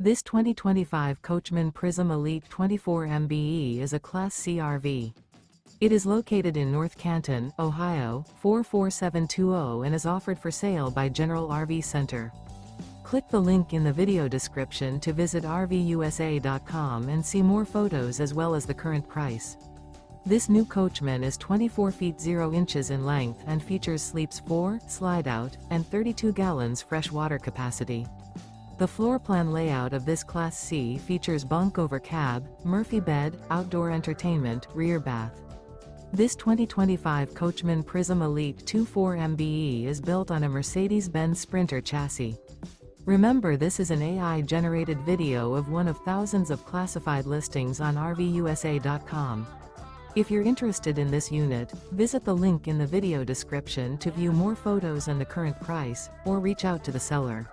This 2025 Coachmen Prism Elite 24 MBE is a Class C RV. It is located in North Canton, Ohio, 44720 and is offered for sale by General RV Center. Click the link in the video description to visit RVUSA.com and see more photos as well as the current price. This new Coachmen is 24 feet 0 inches in length and features sleeps 4, Slideout, and 32 gallons fresh water capacity. The floor plan layout of this Class C features bunk over cab, Murphy bed, outdoor entertainment, rear bath. This 2025 Coachmen Prism Elite 24 MBE is built on a Mercedes-Benz Sprinter chassis. Remember, this is an AI-generated video of one of thousands of classified listings on RVUSA.com. If you're interested in this unit, visit the link in the video description to view more photos and the current price, or reach out to the seller.